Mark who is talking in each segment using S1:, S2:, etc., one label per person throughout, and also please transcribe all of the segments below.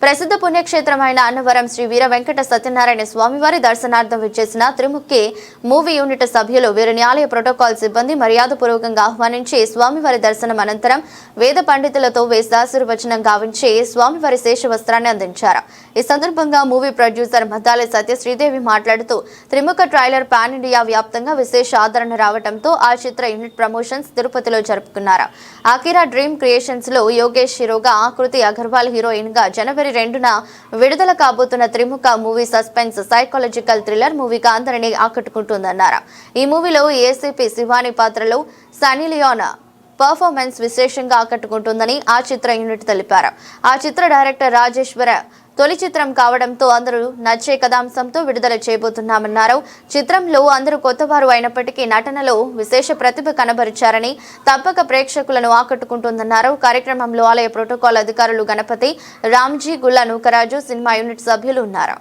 S1: ప్రసిద్ధ పుణ్యక్షేత్రమైన అన్నవరం శ్రీ వీర వెంకట సత్యనారాయణ స్వామివారి దర్శనార్థం విచ్చేసిన త్రిముఖి మూవీ యూనిట్ సభ్యులు వీరిని ఆలయ ప్రోటోకాల్ సిబ్బంది మర్యాదపూర్వకంగా ఆహ్వానించి స్వామివారి దర్శనం అనంతరం వేద పండితులతో వేదాశీర్వచనం గావించి స్వామివారి శేష వస్త్రాన్ని అందించారు. ఈ సందర్భంగా మూవీ ప్రొడ్యూసర్ మద్దాలి సత్య శ్రీదేవి మాట్లాడుతూ త్రిముఖ ట్రైలర్ పాన్ ఇండియా వ్యాప్తంగా విశేష ఆదరణ రావడంతో ఆ చిత్ర యూనిట్ ప్రమోషన్స్ తిరుపతిలో జరుపుకున్నారు. ఆకిరా డ్రీమ్ క్రియేషన్స్ లో యోగేష్ హీరోగా, ఆకృతి అగర్వాల్ హీరోయిన్ గా జనవరి 2న విడుదల కాబోతున్న త్రిముఖ మూవీ సస్పెన్స్ సైకాలజికల్ థ్రిల్లర్ మూవీగా అందరినీ ఆకట్టుకుంటుందన్నారు. ఈ మూవీలో ఏసీపీ శివాని పాత్రలో సన్నీ లియోన్ పర్ఫార్మెన్స్ విశేషంగా ఆకట్టుకుంటుందని ఆ చిత్ర యూనిట్ తెలిపారు. ఆ చిత్ర డైరెక్టర్ రాజేశ్వర తొలి చిత్రం కావడంతో అందరూ నచ్చే కథాంశంతో విడుదల చేయబోతున్నామన్నారు. చిత్రంలో అందరూ కొత్తవారు అయినప్పటికీ నటనలో విశేష ప్రతిభ కనబరిచారని, తప్పక ప్రేక్షకులను ఆకట్టుకుంటుందన్నారు. కార్యక్రమంలో ఆలయ ప్రోటోకాల్ అధికారులు గణపతి, రామ్జీ, గుల్లా నూకరాజు, సినిమా యూనిట్ సభ్యులు ఉన్నారు.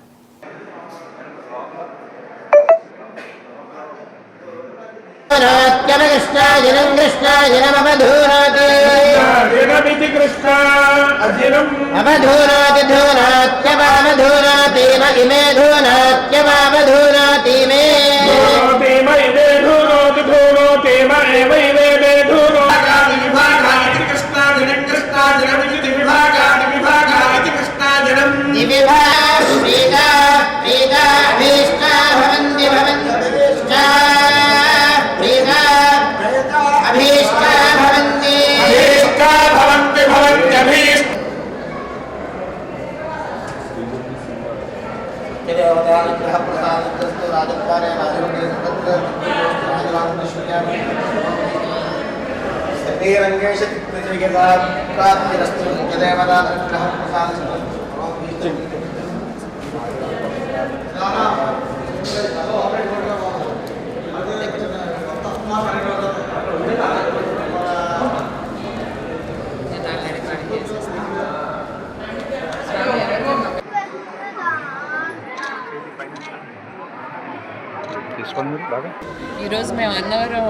S2: ఈరోజు మేము అన్నవరం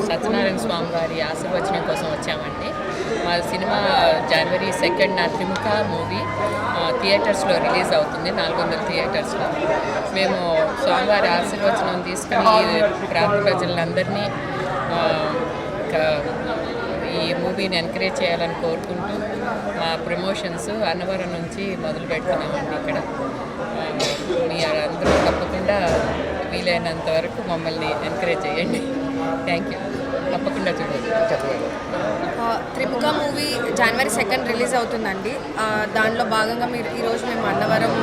S2: సత్యనారాయణ స్వామి వారి ఆశీర్వచనం కోసం వచ్చామండి. మా సినిమా జనవరి 2న త్రిముఖ మూవీ థియేటర్స్లో రిలీజ్ అవుతుంది, 400 థియేటర్స్లో. మేము స్వామివారి ఆశీర్వచనం తీసుకుని ప్రాంత ప్రజలందరినీ ఈ మూవీని ఎంకరేజ్ చేయాలని కోరుకుంటూ మా ప్రమోషన్స్ అన్నవరం నుంచి మొదలు పెడుతున్నామండి. ఇక్కడ మీరు అందరూ తప్పకుండా వీలైనంత వరకు మమ్మల్ని ఎంకరేజ్ చేయండి. Thank you. తప్పకుండా చూడండి.
S3: త్రిముఖ మూవీ జనవరి 2న రిలీజ్ అవుతుందండి. దానిలో భాగంగా ఈరోజు మేము అన్నవరం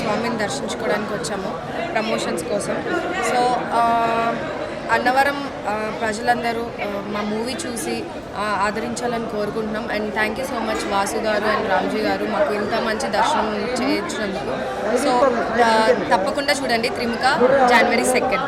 S3: స్వామిని దర్శించుకోవడానికి వచ్చాము ప్రమోషన్స్ కోసం. సో అన్నవరం ప్రజలందరూ మా మూవీ చూసి ఆదరించాలని కోరుకుంటున్నాం. And thank you so much Vasu గారు అండ్ రామ్జీ గారు మాకు ఇంత మంచి దర్శనం చేయించినందుకు. సో తప్పకుండా చూడండి త్రిముఖ జనవరి 2న.